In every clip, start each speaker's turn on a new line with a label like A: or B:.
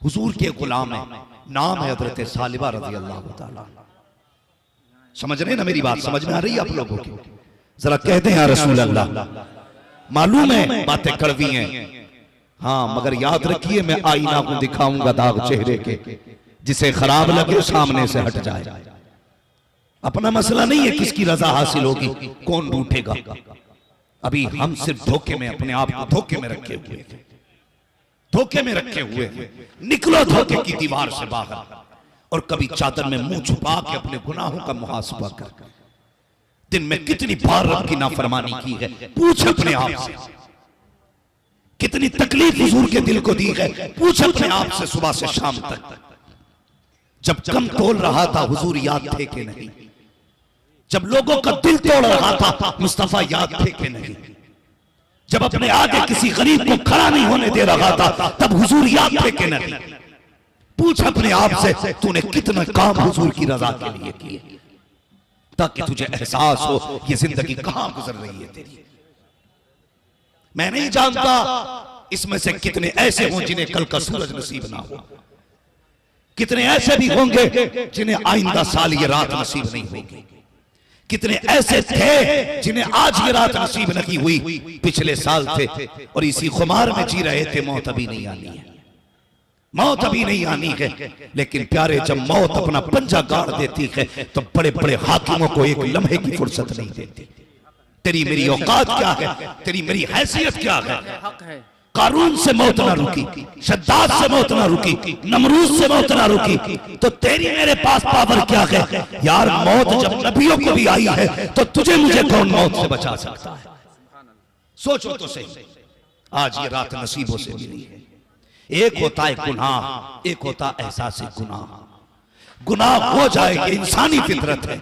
A: हुजूर के गुलाम है, नाम है हजरत सालिबा रज़ी अल्लाह ताला। समझ रहे ना मेरी बात? समझ में आ रही है आप लोगों की? जरा कहते हैं या रसूल अल्लाह। मालूम है बातें कड़वी हैं, हाँ, मगर याद रखिए मैं आईना को दिखाऊंगा दाग चेहरे के, जिसे खराब लगे सामने से हट जाए। अपना मसला नहीं है किसकी रजा हासिल होगी, कौन रूठेगा। अभी हम सिर्फ धोखे में, अपने आप को धोखे में रखे हुए हैं, धोखे में रखे हुए हैं। निकलो धोखे की दीवार से बाहर और कभी चादर में मुंह छुपा के अपने गुनाहों का मुहासबा कर। दिन में कितनी बार रब की नाफरमानी की है, पूछ अपने आप से। कितनी तकलीफ हुजूर के दिल को दी है, पूछ अपने आप से सुबह से शाम तक। जब कम तोल रहा था हुजूर याद थे कि नहीं? जब लोगों का दिल तोड़ रहा था मुस्तफा याद थे कि नहीं? जब अपने आगे किसी गरीब को खड़ा नहीं होने दे रहा था तब हुजूर याद थे कि नहीं? पूछ अपने आप से तूने कितना काम हुजूर की रजा के लिए किए, ताकि तुझे एहसास हो ये जिंदगी कहां गुजर रही है तेरी। मैं नहीं जानता इसमें से कितने ऐसे हों जिन्हें कल का सूरज नसीब ना हो, कितने ऐसे भी होंगे जिन्हें आइंदा साल ये रात नसीब नहीं होगी, कितने ऐसे थे जिन्हें आज ये रात नसीब नहीं हुई, पिछले साल थे और इसी खुमार में जी रहे थे। मौत अभी नहीं आनी है, मौत अभी नहीं आनी है। लेकिन प्यारे, जब मौत अपना पंजा गाड़ देती है तो बड़े बड़े हाकिमों को एक लम्हे की फुर्सत नहीं देती। तेरी मेरी औकात क्या है, तेरी मेरी हैसियत क्या है? कारून से मौत ना रुकी, शद्दाद से मौत ना रुकी, नमरूद से मौत ना रुकी, तो तेरी मेरे पास पावर क्या है यार? मौत जब नबियों को भी आई है तो तुझे मुझे कौन मौत से बचा सकता है? सोचो तो सही। आज ये रात नसीबों से मिली है। एक होता है गुनाह, एक होता एहसास गुनाह। गुनाह हो जाएगा, इंसानी फितरत है,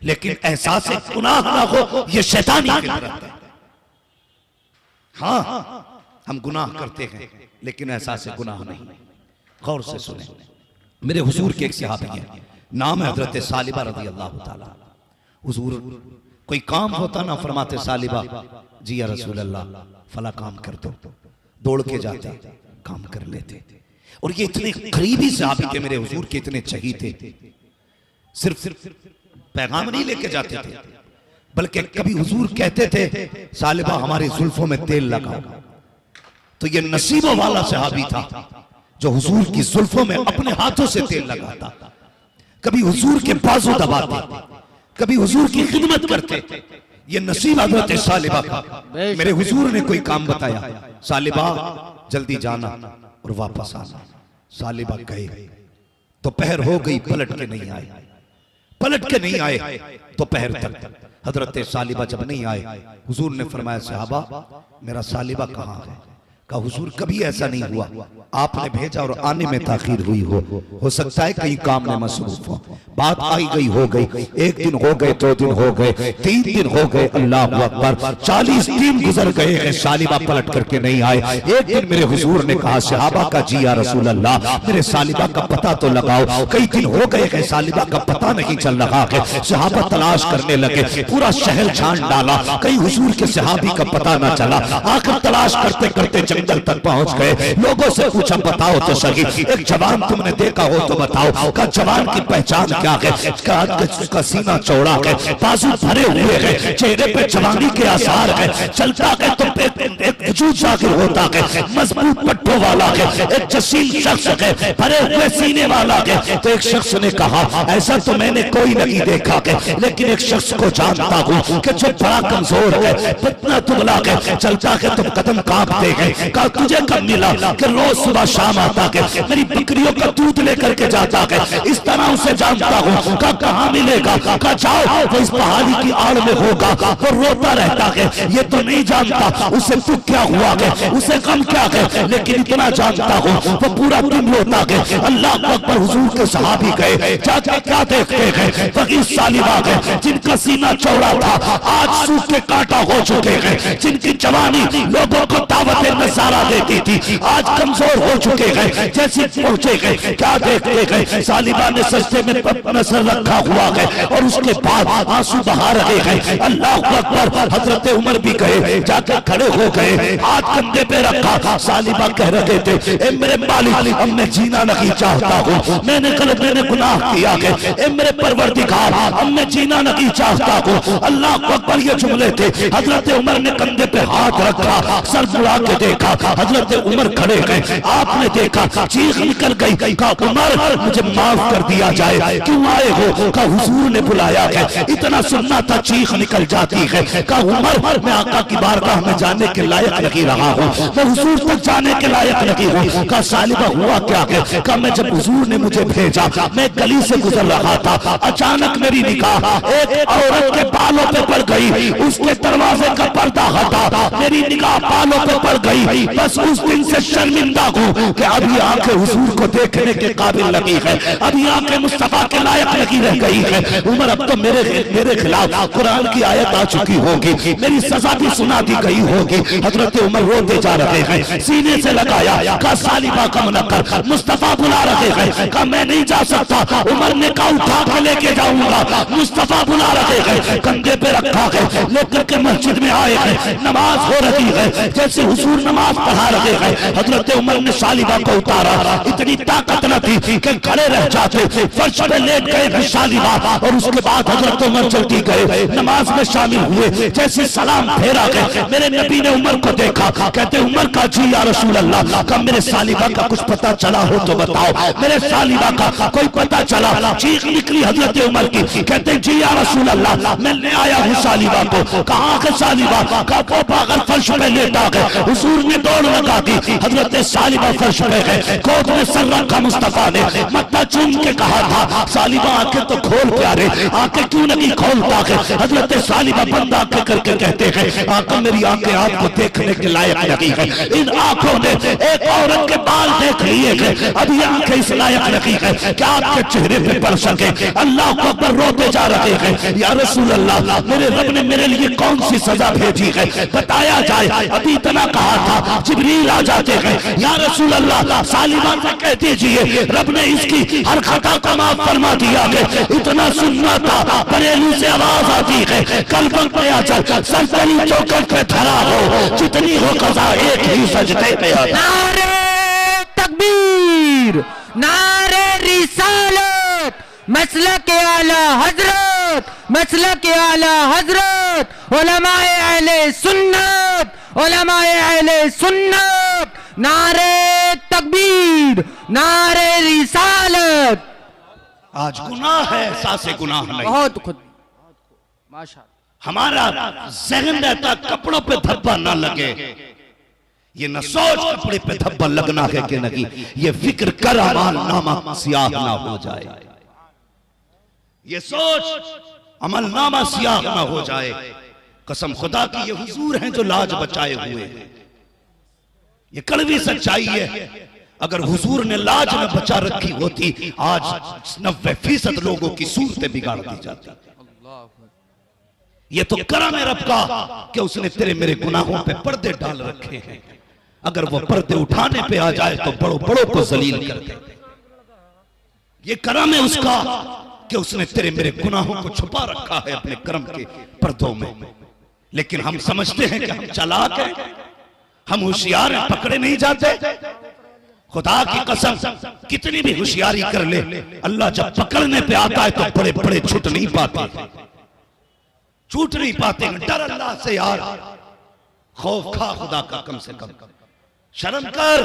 A: लेकिन एहसास गुनाह ना हो ये शैतानी फितरत है। हाँ, हम गुनाह करते हैं लेकिन एहसास गुनाह नहीं। गौर से सुने, मेरे हुजूर के एक सहाबी हैं, नाम है हजरत सालिबा रज़ी अल्लाह ताला। हुजूर कोई काम होता ना, फरमाते सालिबा जी या रसूल अल्लाह फला काम कर दो, दौड़ के जाते काम कर लेते। और ये इतने करीबी सहाबी थे मेरे हुजूर के, इतने चहीते थे। सिर्फ पैगाम नहीं लेके जाते थे, बल्कि कभी हुजूर कहते थे सालिबा हमारी जुल्फों में तेल लगाओ, तो ये नसीबों वाला सहाबी था जो हुजूर की जुल्फों में अपने हाथों से तेल लगाता। कभी हुजूर के बाजू दबाते, कभी हुजूर की खिदमत करते। ये नसीब हजरत सालिबा का। मेरे हुजूर ने कोई काम बताया, सालिबा जल्दी जाना और वापस आना। सालिबा गए, दोपहर हो गई, पलट के नहीं आए, पलट के नहीं आए दोपहर तक। हजरत सालिबा जब नहीं आए, हुजूर ने फरमाया साहबा मेरा सालिबा कहाँ है? कहा हुजूर कभी ऐसा नहीं हुआ, आपने भेजा और आने में ताखीर हुई हो सकता है कहीं काम में मसरूफ हो। बात आई गई हो गई, एक दिन हो गए, 2 दिन हो गए, 3 दिन हो गए, अल्लाह अकबर, 40 दिन गुजर गए हैं, सालिबा पलट करके नहीं आए। एक दिन मेरे हुजूर ने कहा सहाबा का जी या रसूल अल्लाह मेरे सालिबा का पता तो लगाओ। कई दिन हो गए हैं, सालिबा का पता नहीं चल रहा है। सहाबा तलाश करने लगे, पूरा शहर छान डाला, कहीं हुजूर के सहाबी का पता ना चला। आखिर तलाश करते करते जंगल तक पहुंच गए। लोगों से पूछा बताओ तो सही, एक जवान तुमने देखा हो तो बताओ। का जवान की पहचान क्या है? उसका सीना चौड़ा है, बाजू भरे हुए हैं, चेहरे पे जवानी के आसार है, चलता है तो एक वजूद जाहिर होता है, मजबूत पट्टों वाला है, एक जसील शख्स है, भरे हुए सीने वाला है। तो एक शख्स ने कहा ऐसा तो मैंने कोई नहीं देखा है, लेकिन एक शख्स को जानता हूँ कि जो बड़ा कमजोर है, पतला दुबला है, चलता है तो कदम कांपते हैं। का तुझे कब मिला? कि रोज सुबह शाम आता है, मेरी बकरियों का दूध लेकर के जाता है, इस तरह उसे जानता हूँ। का कहाँ मिलेगा? का जाओ वो इस पहाड़ी की आड़ में होगा, वो रोता रहता है, ये तो नहीं जानता उसे दुख क्या हुआ है, उसे गम क्या है, लेकिन इतना जानता हूँ वो पूरा दिन रोता है। अल्लाह अकबर, हुजूर के सहाबी गए, जाके क्या देखते हैं? वही सालिबा है जिनका सीना चौड़ा था, आज सूख के कांटा हो चुके हैं, जिनकी जवानी लोगों को दावत नजारा देती थी, आज कमजोर हो चुके हैं, जैसे पहुंचे गए क्या देखते गए, सालिबा ने सजदे में अपना सर रखा हुआ है और उसके बाद आंसू बहा रहे हैं। अल्लाह अकबर। हजरत उमर भी गए, जाकर खड़े हो गए, हाथ कंधे पे रखा। सालिबा कह रहे थे, ए मेरे मालिक, अब मैं जीना नहीं चाहता हूँ, मैंने गुनाह किया है, ए मेरे परवरदिगार, अब मैं जीना नहीं चाहता हूँ। अल्लाह अकबर ये जुमले थे। हजरत उमर ने कंधे पे हाथ रखा, सर बुला के देखा, हजरत उमर खड़े गए, आपने देखा, चीख निकल गई, कहा उमर मुझे माफ कर दिया जाए, क्यों आए हो? कहा हुजूर ने बुलाया है। इतना सुनना था, चीख निकल जाती है। कहा उमर मैं आका की बारगाह में जाने के लायक नहीं रहा हूँ, मैं हुजूर तक जाने के लायक नहीं हूँ। कहा सालिबा हुआ क्या है? कहा मैं जब हुजूर ने मुझे भेजा, मैं गली से गुजर रहा था, अचानक मेरी निगाह एक औरत के बालों पे पड़ गई, उसके दरवाजे का पर्दा हटा, मेरी निगाह बालों पे पड़ गई। बस उस दिन से शर्मिंदा हूँ कि अभी आंखें हुजूर को देखने के काबिल लगी है, अभी आंखें मुस्तफा के लायक लगी रह गई है। उमर अब तो मेरे खिलाफ कुरान की आयत आ चुकी होगी, मेरी सजा भी सुना दी गई होगी। हजरत उमर रोते जा रहे हैं, सीने से लगाया, कहा सालिबा का मुनक्कर, मुस्तफा बुला रहे हैं। कहा मैं नहीं जा सकता। उमर ने कहा उठा के लेके जाऊंगा, मुस्तफा बुला रहे हैं, कंधे पे रखा है, लेकर के मस्जिद में आए हैं, नमाज हो रही है, जैसे हुजूर नमाज पढ़ा रहे हैं, हजरत उमर ने सालिबा को उतारा। इतनी ताकत न थी कि खड़े रह जाते, फर्श पे लेट गए सालिबा, और उसके बाद हजरत उमर जल्दी गए, नमाज में शामिल हुए। जैसे सलाम फेरा गए, मेरे नबी ने उमर को देखा, कहते उमर का जी या रसूल अल्लाह, का मेरे सालिबा का कुछ पता चला हो तो बताओ, मेरे सालिबा का कोई पता चला? चीख निकली हजरत उमर की, कहते जी या रसूल अल्लाह, मैं ले आया हूँ सालिबा को। कहाँ के सालिबा? का वो पागल फर्श पे लेटा गए। हुजूर ने दौड़ लगा दी, हजरत सालिबा फर्श पे गए, गोद में सर रखा, मुस्तफा ने मत्था चूम के कहा था, सालिबा आंखें तो खोल प्यारे, आंखें क्यों नहीं खोलता है? हजरत सालिबा बंद आंखें करके कहते हैं, आका मेरी आंखें आपको देखने के लायक नहीं है, इन आंखों ने एक औरत के बाल देख लिए हैं, अभी आंखें इस लायक नहीं है क्या आपके चेहरे पे पड़ सके। अल्लाह को अकबर रोते जा रहे हैं, या रसूल अल्लाह, मेरे रब ने मेरे लिए कौन सी सजा भेजी है, बताया जाए। अभी इतना कहा था, जिब्रील आ जाते हैं, या रसूल अल्लाह सालिबा से कह दीजिए रब ने इसकी हर खता को माफ फरमा दिया है। इतना सुनना था, बरेलू से आवाज आती है, कल बंद पे आचल सरसरी चौकट पे खड़ा हो, जितनी हो कजा एक ही सजदे पे।
B: नारे तकबीर, नारे रिसालत, मसलक आला हजरत, मसलक आला हजरत, उलमाए अहले सुन्नत, उलमाए अहले सुन्नत, नारे तकबीर, नारे रिसालत।
A: आज गुनाह है, एहसास गुनाह नहीं।
B: बहुत खुद माशाअल्लाह
A: हमारा जहन रहता कपड़ों पे धब्बा ना लगे, ये न सोच कपड़े पे धब्बा लगना है कि नहीं, ये फिक्र कर अमाल नामा सियाह ना हो जाए, ये सोच अमल नामा सियाह ना हो जाए। कसम खुदा की ये हुजूर हैं जो लाज बचाए हुए हैं, ये कड़वी सच्चाई है। अगर हुजूर ने लाज न बचा रखी होती, आज 90% लोगों की सूरतें बिगाड़ दी जाती। ये तो करम है रब का कि उसने तेरे मेरे गुनाहों पे पर्दे डाल रखे हैं, अगर वो पर्दे उठाने पे आ जाए तो बड़ों बड़ों को जलील कर दे। ये करम है उसका कि उसने तेरे मेरे गुनाहों को छुपा रखा है अपने करम के पर्दों में। लेकिन हम समझते हैं कि हम चालाक हैं, हम होशियार हैं, पकड़े नहीं जाते। खुदा की कसम कितनी भी होशियारी कर ले, अल्लाह जब पकड़ने पे आता है तो बड़े बड़े छूट नहीं पाते, छूट नहीं पाते। डर अल्लाह से यार, खौफ खा खुदा का, कम से कम शर्म कर।